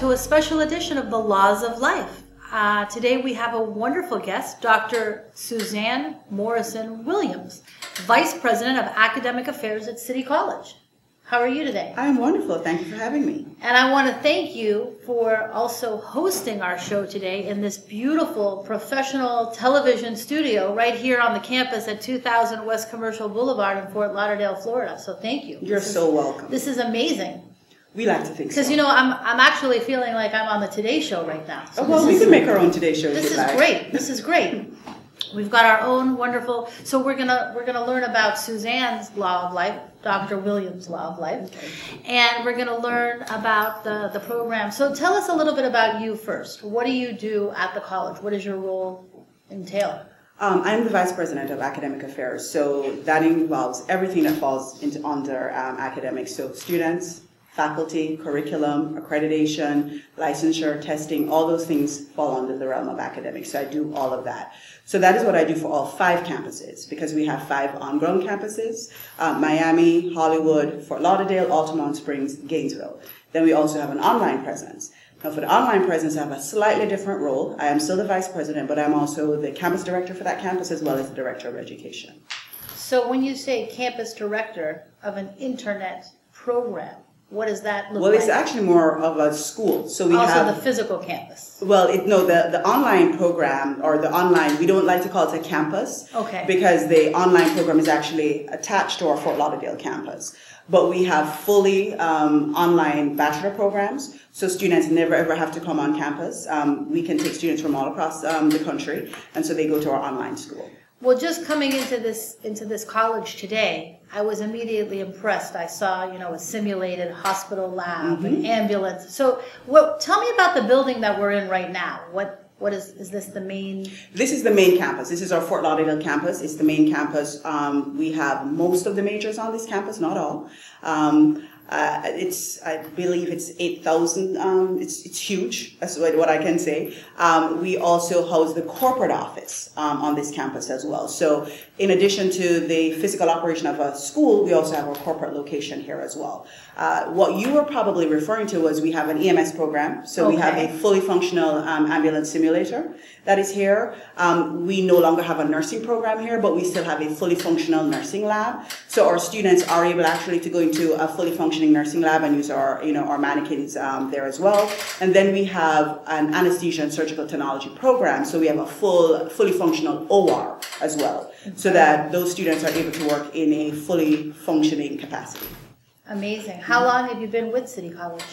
to a special edition of The Laws of Life. Today we have a wonderful guest, Dr. Suzanne Morrison Williams, Vice President of Academic Affairs at City College. How are you today? I'm wonderful. Thank you for having me. And I want to thank you for also hosting our show today in this beautiful professional television studio right here on the campus at 2000 West Commercial Boulevard in Fort Lauderdale, Florida. So thank you. You're so welcome. This is amazing. We like to think so. Because, you know, I'm actually feeling like I'm on the Today Show right now. So well, we can make our own Today Show. This is great. This is great. We've got our own wonderful. So we're gonna learn about Suzanne's Law of Life, Dr. Williams' Law of Life, and we're gonna learn about the program. So tell us a little bit about you first. What do you do at the college? What does your role entail? I'm the Vice President of Academic Affairs, so that involves everything that falls under academics. So students, faculty, curriculum, accreditation, licensure, testing, all those things fall under the realm of academics. So I do all of that. So that is what I do for all 5 campuses, because we have 5 on-ground campuses, Miami, Hollywood, Fort Lauderdale, Altamont Springs, Gainesville. Then we also have an online presence. Now for the online presence, I have a slightly different role. I am still the Vice President, but I'm also the campus director for that campus as well as the Director of Education. So when you say campus director of an internet program, what does that look like? Well, it's actually more of a school. So we also have the physical campus. Well, the online program, or the online, we don't like to call it a campus. Okay. Because the online program is actually attached to our Fort Lauderdale campus. But we have fully online bachelor programs, so students never ever have to come on campus. We can take students from all across the country, and so they go to our online school. Well, just coming into this college today, I was immediately impressed. I saw, a simulated hospital lab, an ambulance. So, tell me about the building that we're in right now. What is this the main? This is the main campus. This is our Fort Lauderdale campus. It's the main campus. We have most of the majors on this campus, not all. I believe it's 8,000. It's huge. That's what I can say. We also house the corporate office on this campus as well. So in addition to the physical operation of a school, we also have our corporate location here as well. What you were probably referring to was we have an EMS program. So we have a fully functional ambulance simulator that is here. We no longer have a nursing program here, but we still have a fully functional nursing lab. So our students are able actually to go into a fully functioning nursing lab and use our mannequins there as well. And then we have an anesthesia and surgical technology program. So we have a fully functional OR as well, so that those students are able to work in a fully functioning capacity. Amazing. How long have you been with City College?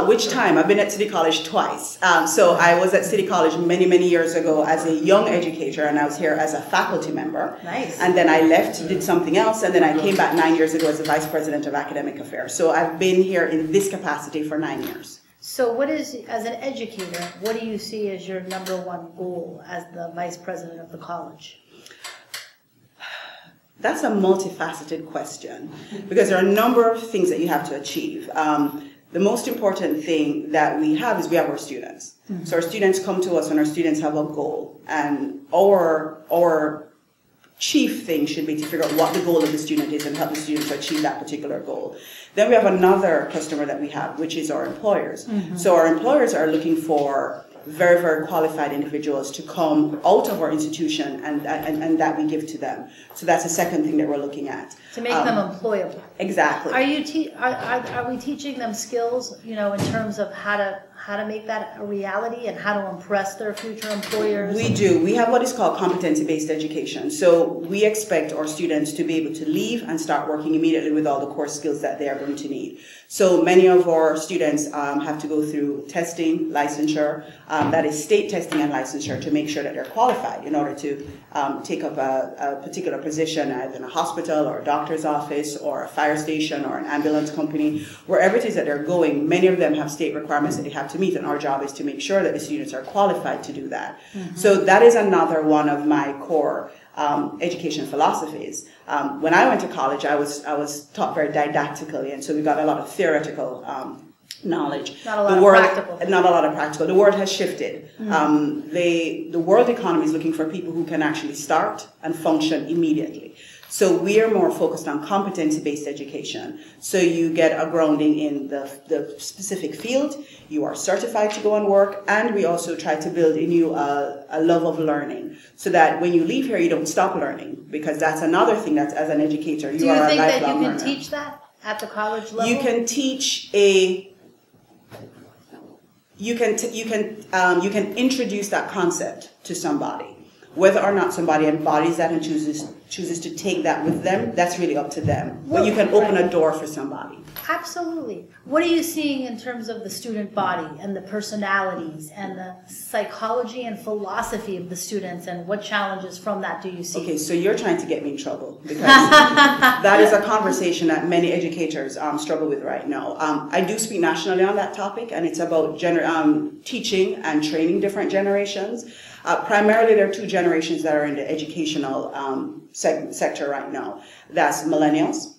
Which time? I've been at City College twice. So I was at City College many, many years ago as a young educator, and I was here as a faculty member. Nice. And then I left, did something else, and then I came back 9 years ago as the Vice President of Academic Affairs. So I've been here in this capacity for 9 years. So as an educator, what do you see as your #1 goal as the Vice President of the college? That's a multifaceted question, because there are a number of things that you have to achieve. The most important thing that we have is we have our students. So our students come to us and our students have a goal. And our chief thing should be to figure out what the goal of the student is and help the student to achieve that particular goal. Then we have another customer that we have, which is our employers. So our employers are looking for very, very qualified individuals to come out of our institution and that we give to them. So that's the second thing that we're looking at. To make them employable. Exactly. Are we teaching them skills, in terms of how to make that a reality and how to impress their future employers? We do. We have what is called competency-based education. So we expect our students to be able to leave and start working immediately with all the core skills that they are going to need. So many of our students have to go through testing, licensure, that is state testing and licensure, to make sure that they're qualified in order to take up a particular position either in a hospital or a doctor's office or a fire station or an ambulance company. Wherever it is that they're going, many of them have state requirements that they have to meet, and our job is to make sure that the students are qualified to do that. So that is another one of my core education philosophies. When I went to college, I was taught very didactically, and so we got a lot of theoretical knowledge. Not a lot of practical. Not a lot of practical. The world has shifted. The world economy is looking for people who can actually start and function immediately. So we are more focused on competency-based education. So you get a grounding in the specific field, you are certified to go and work, and we also try to build in you a love of learning, so that when you leave here, you don't stop learning, because that's another thing that as an educator, you are a lifelong learner. Do you think that you can teach that at the college level? You can teach you can introduce that concept to somebody. Whether or not somebody embodies that and chooses to take that with them, that's really up to them. But you can open a door for somebody. Absolutely. What are you seeing in terms of the student body and the personalities and the psychology and philosophy of the students, and what challenges from that do you see? Okay, so you're trying to get me in trouble, because that is a conversation that many educators struggle with right now. I do speak nationally on that topic, and it's about teaching and training different generations. Primarily, there are two generations that are in the educational sector right now. That's millennials.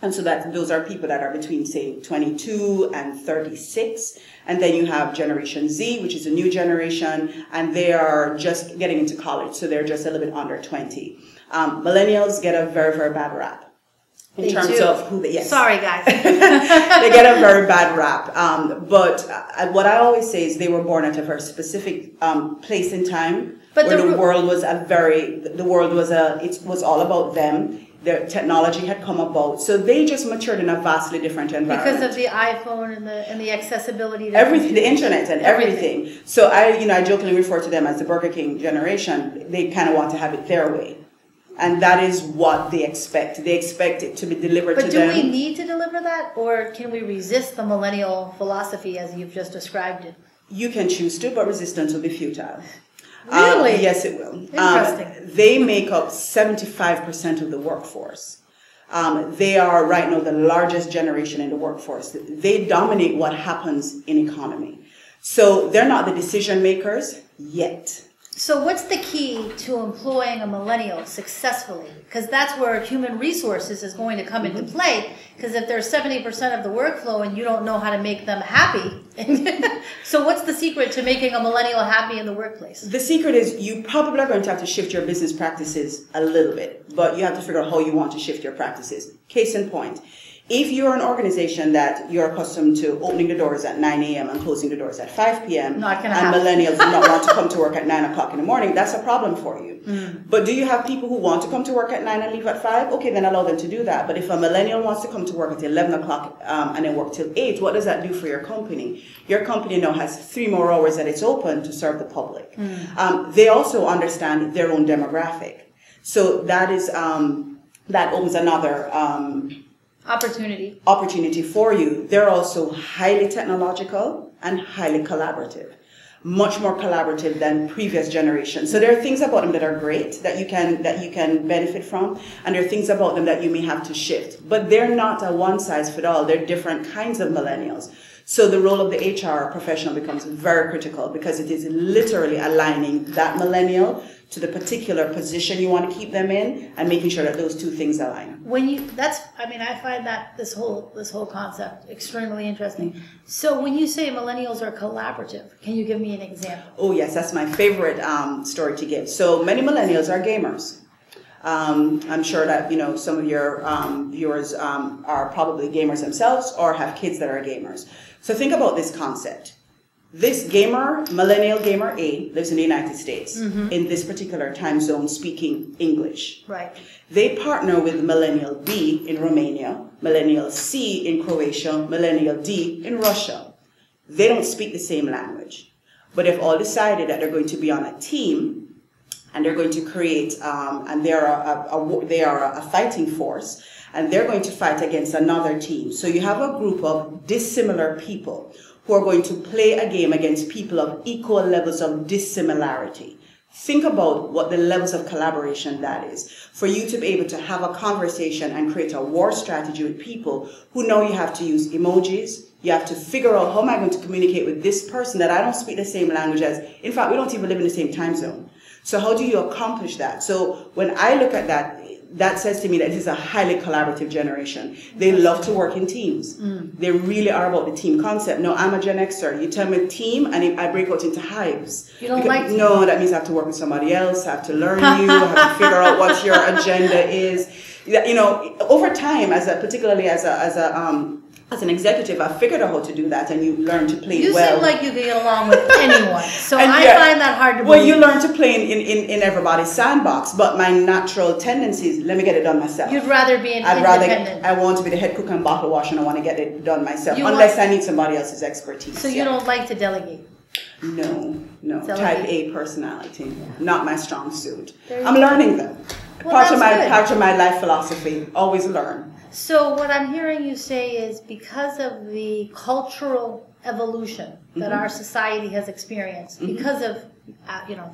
And so those are people that are between, say, 22 and 36. And then you have Generation Z, which is a new generation, and they are just getting into college, so they're just a little bit under 20. Millennials get a very, very bad rap. In terms of who they, yes. Sorry, guys. They get a very bad rap. But what I always say is they were born at a very specific place in time, where the world was it was all about them. Their technology had come about, so they just matured in a vastly different environment. Because of the iPhone and the accessibility to everything, the internet and everything. So I jokingly refer to them as the Burger King generation. They kind of want to have it their way. And that is what they expect. They expect it to be delivered to them. But do we need to deliver that, or can we resist the millennial philosophy as you've just described it? You can choose to, but resistance will be futile. Really? Yes, it will. Interesting. They make up 75% of the workforce. They are right now the largest generation in the workforce. They dominate what happens in economy. So they're not the decision makers yet. So what's the key to employing a millennial successfully? Because that's where human resources is going to come into play. Because if there's 70% of the workflow and you don't know how to make them happy, so what's the secret to making a millennial happy in the workplace? The secret is you probably are going to have to shift your business practices a little bit, but you have to figure out how you want to shift your practices. Case in point. If you're an organization that you're accustomed to opening the doors at 9 a.m. and closing the doors at 5 p.m. and millennials do not want to come to work at 9 o'clock in the morning, that's a problem for you. But do you have people who want to come to work at 9 and leave at 5? Okay, then allow them to do that. But if a millennial wants to come to work at 11 o'clock and then work till 8, what does that do for your company? Your company now has 3 more hours that it's open to serve the public. They also understand their own demographic. So that is that opens another opportunity for you. They're also highly technological and highly collaborative, much more collaborative than previous generations. So there are things about them that are great that you can benefit from, and there are things about them that you may have to shift. But they're not a one size fit all. They're different kinds of millennials. So the role of the HR professional becomes very critical, because it is literally aligning that millennial to the particular position you want to keep them in, and making sure that those two things align. I find that this whole concept extremely interesting. So when you say millennials are collaborative, can you give me an example? Oh yes, that's my favorite story to give. So many millennials are gamers. I'm sure that some of your viewers are probably gamers themselves or have kids that are gamers. So think about this concept. This gamer, millennial gamer A, lives in the United States, in this particular time zone, speaking English. Right. They partner with millennial B in Romania, millennial C in Croatia, millennial D in Russia. They don't speak the same language, but they've all decided that they're going to be on a team, and they're going to create, and they are a fighting force, and they're going to fight against another team. So you have a group of dissimilar people who are going to play a game against people of equal levels of dissimilarity. Think about what the levels of collaboration that is. For you to be able to have a conversation and create a war strategy with people who know you have to use emojis, you have to figure out, how am I going to communicate with this person that I don't speak the same language as? In fact, we don't even live in the same time zone. So how do you accomplish that? So when I look at that, that says to me that this is a highly collaborative generation. They love to work in teams. They really are about the team concept. No, I'm a Gen Xer. You tell me team, and I break out into hives. You don't like team? No, that means I have to work with somebody else, I have to learn you, I have to figure out what your agenda is. You know, over time, particularly as an executive, I figured out how to do that, and you learn to play you well. You seem like you can get along with anyone, so and I find that hard to believe. Well, you learn to play in everybody's sandbox, but my natural tendency is, let me get it done myself. You'd rather be independent. I want to be the head cook and bottle washer, and I want to get it done myself, unless I need somebody else's expertise. So you don't like to delegate? No. Delegate. Type A personality, not my strong suit. I'm go. learning them. Well, part of my life philosophy, always learn. So what I'm hearing you say is, because of the cultural evolution that our society has experienced, because of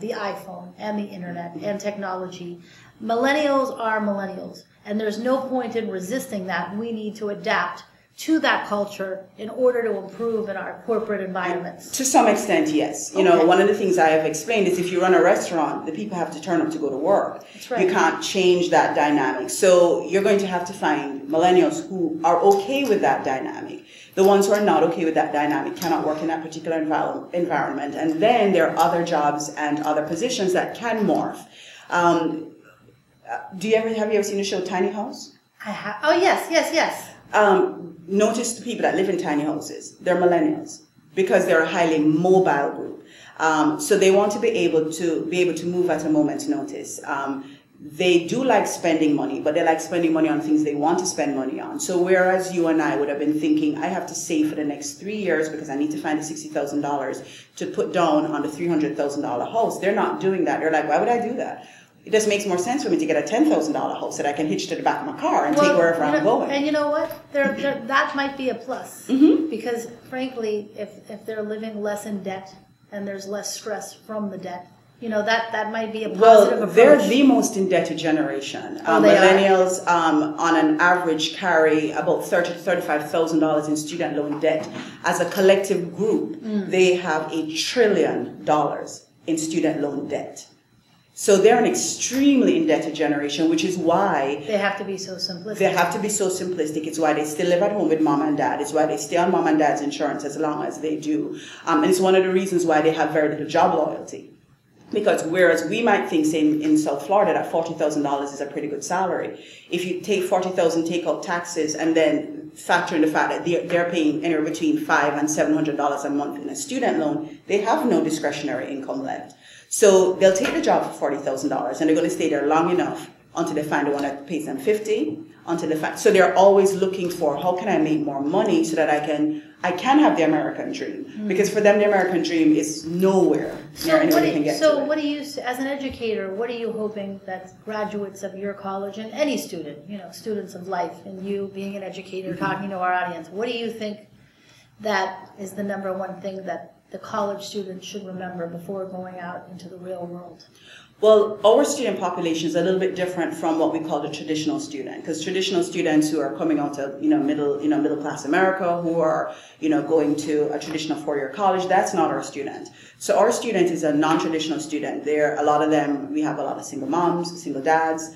the iPhone and the internet and technology, millennials are millennials, and there's no point in resisting that. We need to adapt to that culture in order to improve in our corporate environments. To some extent, yes. You know, one of the things I have explained is, if you run a restaurant, the people have to turn up to go to work. That's right. You can't change that dynamic. So you're going to have to find millennials who are okay with that dynamic. The ones who are not okay with that dynamic cannot work in that particular environment. And then there are other jobs and other positions that can morph. Have you ever seen the show Tiny House? I have. Oh, yes. Notice the people that live in tiny houses. They're millennials, because they're a highly mobile group. So they want to be able to move at a moment's notice. They do like spending money, but they like spending money on things they want to spend money on. So whereas you and I would have been thinking, I have to save for the next 3 years because I need to find the $60,000 to put down on the $300,000 house, they're not doing that. They're like, why would I do that? It just makes more sense for me to get a $10,000 house that I can hitch to the back of my car and take wherever I'm going. And you know what? That might be a plus. Because, frankly, if they're living less in debt and there's less stress from the debt, that might be a positive approach. They're the most indebted generation. Millennials, on an average, carry about $30,000 to $35,000 in student loan debt. As a collective group, they have $1 trillion in student loan debt. So they're an extremely indebted generation, which is why they have to be so simplistic. It's why they still live at home with mom and dad. It's why they stay on mom and dad's insurance as long as they do. And it's one of the reasons why they have very little job loyalty. Because whereas we might think, say, in South Florida, that $40,000 is a pretty good salary, if you take $40,000, take out taxes, and then factor in the fact that they're paying anywhere between $500 and $700 a month in a student loan, they have no discretionary income left. So they'll take the job for $40,000, and they're going to stay there long enough until they find the one that pays them $50,000. So they're always looking for, how can I make more money so that I can have the American dream? Because for them, the American dream is nowhere near anybody can get to. So what do you, as an educator, what are you hoping that graduates of your college, and any student, students of life, and you being an educator talking to our audience, what do you think that is the number one thing that the college students should remember before going out into the real world? Well, our student population is a little bit different from what we call the traditional student, because traditional students who are coming out of middle class America, who are going to a traditional 4-year college, that's not our student. So our student is a non-traditional student. A lot of them, we have a lot of single moms, single dads.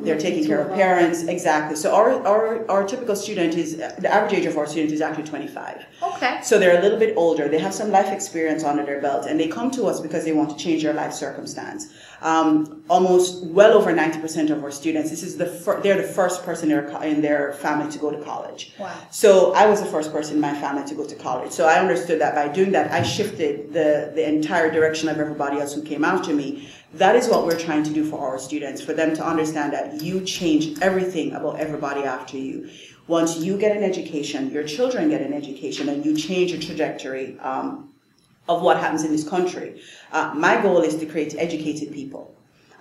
They're taking care of parents. Exactly. So our typical student is, the average age of our student is actually 25. Okay. So they're a little bit older. They have some life experience under their belt, and they come to us because they want to change their life circumstance. Almost well over 90% of our students, they're the first person in their family to go to college. Wow. So I was the first person in my family to go to college. So I understood that by doing that, I shifted the entire direction of everybody else who came after me. That is what we're trying to do for our students, for them to understand that you change everything about everybody after you. Once you get an education, your children get an education, and you change the trajectory of what happens in this country. My goal is to create educated people.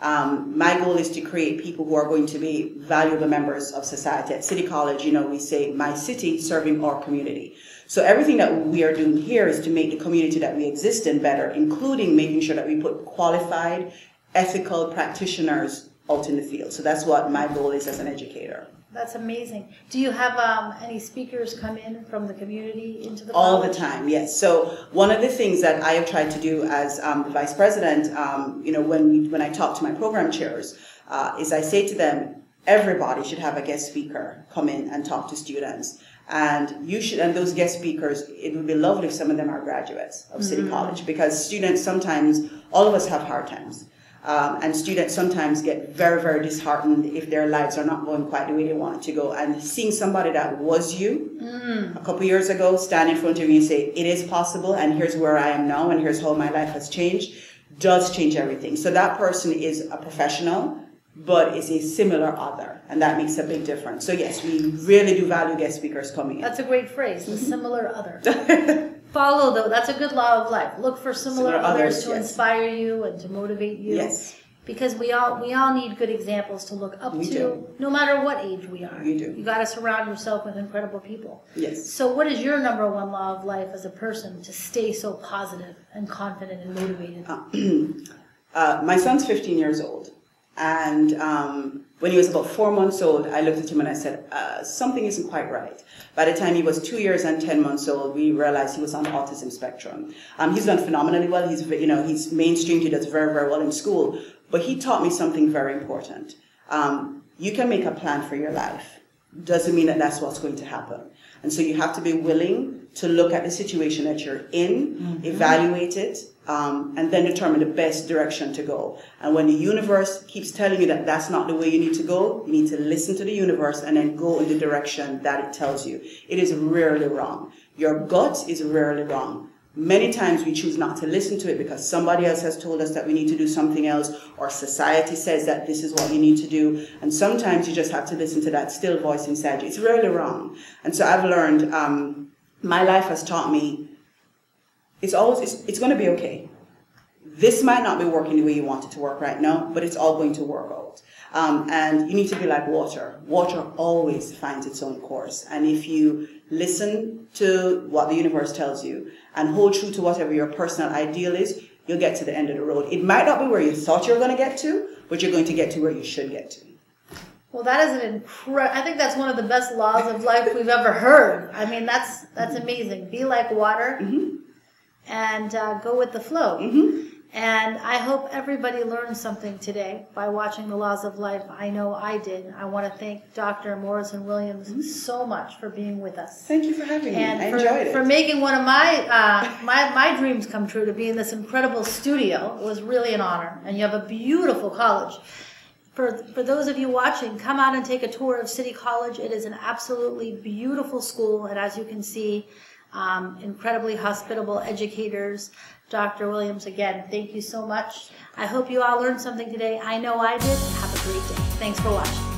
My goal is to create people who are going to be valuable members of society. At City College, we say, my city serving our community. So everything that we are doing here is to make the community that we exist in better, including making sure that we put qualified, ethical practitioners out in the field. So that's what my goal is as an educator. That's amazing. Do you have any speakers come in from the community into the All college? the time, yes. So one of the things that I have tried to do as the vice president, when I talk to my program chairs, is I say to them, everybody should have a guest speaker come in and talk to students. And those guest speakers, it would be lovely if some of them are graduates of City College, because students, sometimes, all of us have hard times. And students sometimes get very, very disheartened if their lives are not going quite the way they want it to go. And seeing somebody that was you a couple years ago stand in front of you and say, it is possible, and here's where I am now, and here's how my life has changed, does change everything. So that person is a professional, but is a similar other, and that makes a big difference. So yes, we really do value guest speakers coming in. That's a great phrase, the similar other. Follow, though, that's a good law of life. Look for similar others to inspire you and to motivate you. Yes. Because we all need good examples to look up to, no matter what age we are. We do. You got to surround yourself with incredible people. Yes. So what is your number one law of life as a person to stay so positive and confident and motivated? My son's 15 years old. And when he was about 4 months old, I looked at him and I said, something isn't quite right. By the time he was 2 years and 10 months old, we realized he was on the autism spectrum. He's done phenomenally well. He's mainstreamed. He does very, very well in school. But he taught me something very important. You can make a plan for your life. Doesn't mean that that's what's going to happen. And so you have to be willing to look at the situation that you're in, evaluate it, and then determine the best direction to go. And when the universe keeps telling you that that's not the way you need to go, you need to listen to the universe and then go in the direction that it tells you. It is rarely wrong. Your gut is rarely wrong. Many times we choose not to listen to it because somebody else has told us that we need to do something else, or society says that this is what you need to do. And sometimes you just have to listen to that still voice inside you. It's rarely wrong. And so I've learned, my life has taught me, it's going to be okay. This might not be working the way you want it to work right now, but it's all going to work out. And you need to be like water. Water always finds its own course. And if you listen to what the universe tells you and hold true to whatever your personal ideal is, you'll get to the end of the road. It might not be where you thought you were going to get to, but you're going to get to where you should get to. Well, that is an I think that's one of the best laws of life we've ever heard. I mean, that's amazing. Be like water and go with the flow. And I hope everybody learned something today by watching The Laws of Life. I know I did. I want to thank Dr. Morrison Williams so much for being with us. Thank you for having me. I enjoyed it. For making one of my dreams come true, to be in this incredible studio. It was really an honor. And you have a beautiful college. For those of you watching, come out and take a tour of City College. It is an absolutely beautiful school. And as you can see, incredibly hospitable educators. Dr. Williams, again, thank you so much. I hope you all learned something today. I know I did. Have a great day. Thanks for watching.